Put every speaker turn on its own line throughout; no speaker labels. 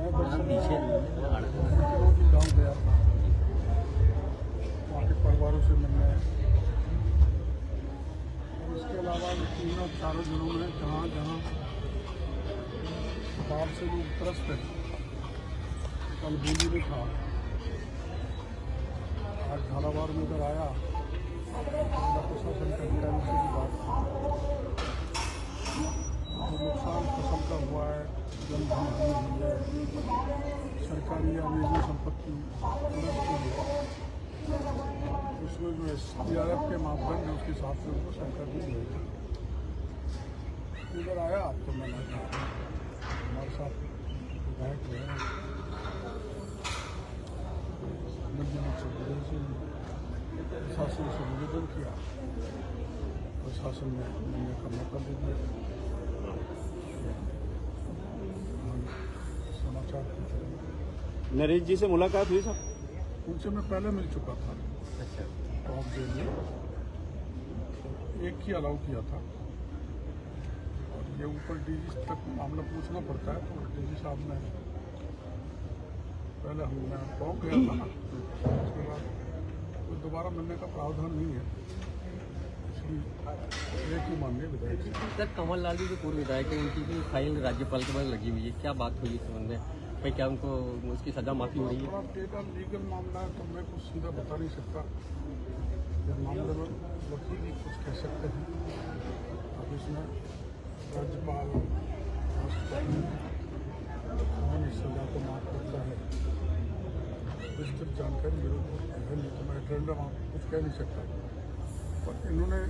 पीछे
गाँव गया था, वहाँ के परिवारों से मिलने, और इसके अलावा तीनों चारों जिलों में जहाँ जहाँ बाढ़ से लोग त्रस्त हैं, कल बूंदी में था, आज झालावाड़ में इधर आया, जिला प्रशासन के अधिकारी से भी बात जो नुकसान फसल का हुआ है, जनधन हुई है, सरकारी या निजी संपत्ति नष्ट हुई है, उसमें जो SDRF के मापदंड है उसके हिसाब से उनको सरकार दी जाएगी। इधर आया तो मैंने हमारे साथ विधायक जो है प्रशासन से निवेदन किया, प्रशासन ने मिलने का मौका दे दिया, समाचार पूछे।
नरेश जी से मुलाकात हुई साहब?
उनसे मैं पहले मिल चुका था।
अच्छा,
टॉप डे में एक ही अलाउ किया था, और ये ऊपर DG तक मामला पूछना पड़ता है, तो DG साहब ने पहले हमने टॉप गया था ना, उसके बाद तो दोबारा मिलने का प्रावधान नहीं है, इसलिए एक ही माननीय विधायक से।
सर, कमल लाल जी जो पूर्व विधायक है, उनकी भी फाइल राज्यपाल के पास लगी हुई है, क्या बात हुई इस संबंध में? भाई क्या उनको उसकी सजा माफी हो रही है?
थोड़ा लीगल मामला है, तो मैं कुछ सीधा बता नहीं सकता। इस मामले में वकील ही कुछ कह सकते हैं। अब इसमें राज्यपाल कौन इस सजा को माफ करता है, विस्तृत जानकारी मेरे को है नहीं, तो मैं एजेंडा आपको कुछ कह नहीं सकता। पर इन्होंने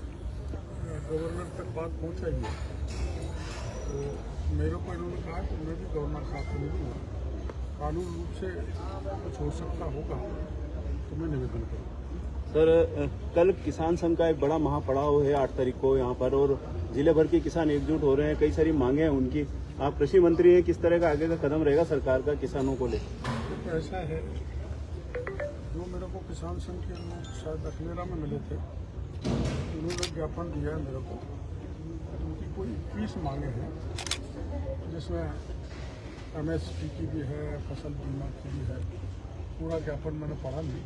गवर्नर तक बात पहुँचाई है, तो मेरे को इन्होंने कहा कि मैं भी गवर्नर साहब को मिलूँगा, कानून रूप से कुछ हो सकता होगा तो मैं निवेदन करूँगा।
सर, कल किसान संघ का एक बड़ा महापड़ाव है 8 तारीख को यहाँ पर, और जिले भर के किसान एकजुट हो रहे हैं, कई सारी मांगे हैं उनकी। आप कृषि मंत्री हैं, किस तरह का आगे का कदम रहेगा सरकार का किसानों को लेकर?
तो ऐसा है, जो मेरे को किसान संघ के लोग शायद अखलेरा में मिले थे, उन्होंने ज्ञापन दिया है मेरे को, उनकी कोई 21 मांगे हैं, जिसमें MSP की भी है, फसल बीमा की भी है। पूरा ज्ञापन मैंने पढ़ा नहीं,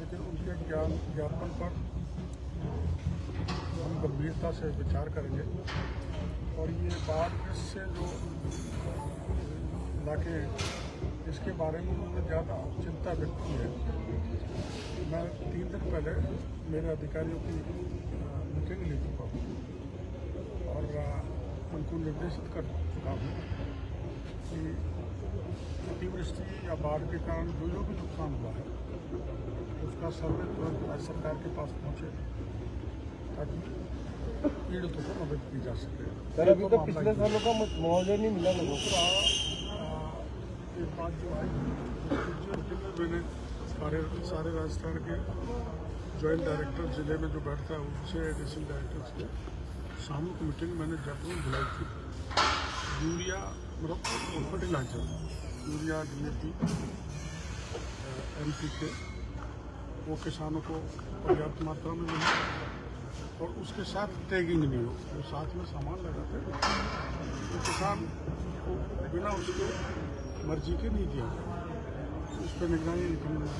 लेकिन उनके ज्ञापन पर हम गंभीरता से विचार करेंगे, और ये बात से जो इलाके इसके बारे में उन्होंने ज़्यादा चिंता व्यक्त की है। मैं 3 दिन पहले मेरे अधिकारियों की मीटिंग ले चुका हूँ, और उनको निर्देशित कर चुका हूँ कि अतिवृष्टि या बाढ़ के कारण जो भी नुकसान हुआ है उसका सर्वे तुरंत राज्य सरकार के पास पहुँचे, ताकि पीड़ितों को मदद की जा सके।
सर, अभी तो पिछले सालों का मुआवजा नहीं मिला लोगों को।
एक बात जो आई, मैंने सारे राजस्थान के जॉइंट डायरेक्टर जिले में जो बैठता है उनसे एडिशनल डायरेक्टर से सामूहिक मीटिंग मैंने जयपुर में बुलाई थी। यूरिया मतलब फर्टिलाइजर, यूरिया, DAP, NPK वो किसानों को पर्याप्त मात्रा में मिले, और उसके साथ टैगिंग नहीं हो, वो साथ में सामान लगाते हैं, तो किसान को बिना उसके मर्जी के नहीं दिया जाए। उस पर निगरानी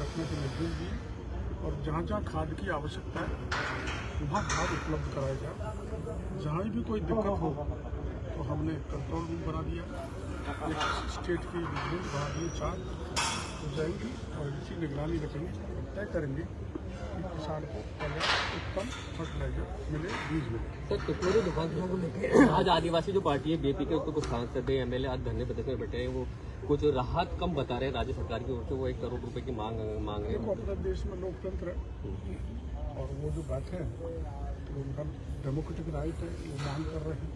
रखने के निर्देश दिए, और जहाँ जहाँ खाद की आवश्यकता है वहाँ खाद उपलब्ध कराया जाए। जहाँ भी कोई दिक्कत हो तो हमने कंट्रोल रूम बना दिया, एक स्टेट की विजिलेंस बना दी, 4 हो जाएंगी, और इसी निगरानी रखेंगे, तय करेंगे कि किसान को पहले उत्तम फर्टिलाइजर मिले, बीज मिले।
सर, टुकड़ों दुकानों को लेकर आज आदिवासी जो पार्टी है BP के, उसको कुछ सांसद MLA आज धरने प्रदर्शन में बैठे हैं, वो कुछ राहत कम बता रहे हैं राज्य सरकार की ओर से, वो 1 करोड़ रुपए की मांग रहे हैं।
अपने देश में लोकतंत्र है, और वो जो बैठे हैं तो उनका डेमोक्रेटिक राइट है, वो मांग कर रहे हैं।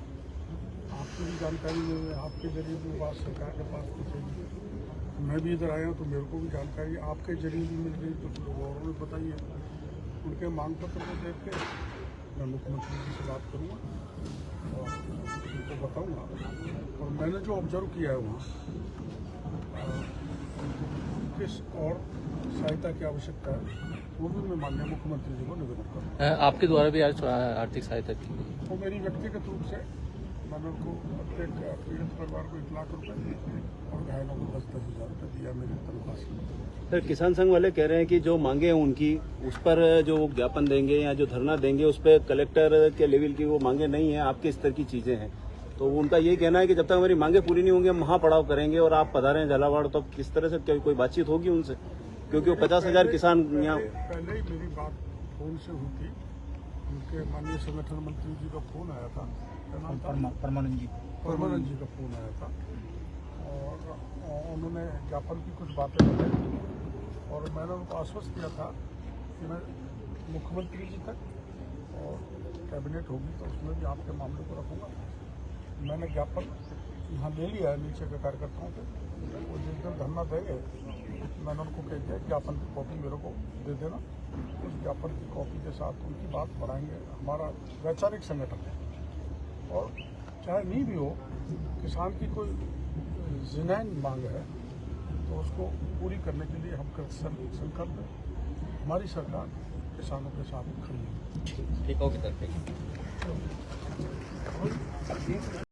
आपकी भी जानकारी नहीं है, आपके जरिए भी बात सरकार के पास पहुँचेगी। मैं भी इधर आया हूँ तो मेरे को भी जानकारी आपके जरिए भी मिल रही, तो लोग और भी बताइए। उनके मांग पत्र को देख के मैं मुख्यमंत्री जी से बात करूँगा और उनको बताऊँगा, और मैंने जो ऑब्जर्व किया है वहाँ किस और सहायता की आवश्यकता है, वो भी मैं माननीय मुख्यमंत्री जी को निवेदन करूँगा।
आपके द्वारा भी आज आर्थिक सहायता की?
वो मेरी व्यक्तिगत रूप से मैंने उनको प्रत्येक पीड़ित परिवार को 1 लाख रुपए और घायलों को 10 रुपये दिया मेरी तनख्वाह से।
सर किसान संघ वाले कह रहे हैं कि जो मांगे हैं उनकी उस पर जो ज्ञापन देंगे या जो धरना देंगे उस पर कलेक्टर के लेवल की वो मांगे नहीं है, आपके स्तर की चीजें हैं। तो उनका ये कहना है कि जब तक हमारी मांगे पूरी नहीं होंगी हम महापड़ाव करेंगे और आप पधारे हैं झालावाड़, तो किस तरह से क्या कोई बातचीत होगी उनसे, क्योंकि वो 50,000 किसान यहाँ।
पहले ही मेरी बात फोन से हुई थी, उनके माननीय संगठन मंत्री जी का फोन आया था, क्या नाम था, परमानंद जी का फोन आया था, और उन्होंने ज्ञापन की कुछ बातें बताई और मैंने उनको आश्वस्त किया था कि मैं मुख्यमंत्री जी तक और कैबिनेट होगी तो उसमें भी आपके मामले को रखूँगा। मैंने ज्ञापन यहाँ ले लिया है नीचे के कार्यकर्ताओं से, वो जिस दिन धरना देंगे मैंने उनको कह दिया ज्ञापन की कॉपी मेरे को दे देना, उस ज्ञापन की कॉपी के साथ उनकी बात बढ़ाएंगे। हमारा वैचारिक संगठन है और चाहे नहीं भी हो, किसान की कोई जिनैन मांग है तो उसको पूरी करने के लिए हम संकल्प हैं। हमारी सरकार किसानों के साथ खड़ी है।
ठीक, ओके सर, ठीक।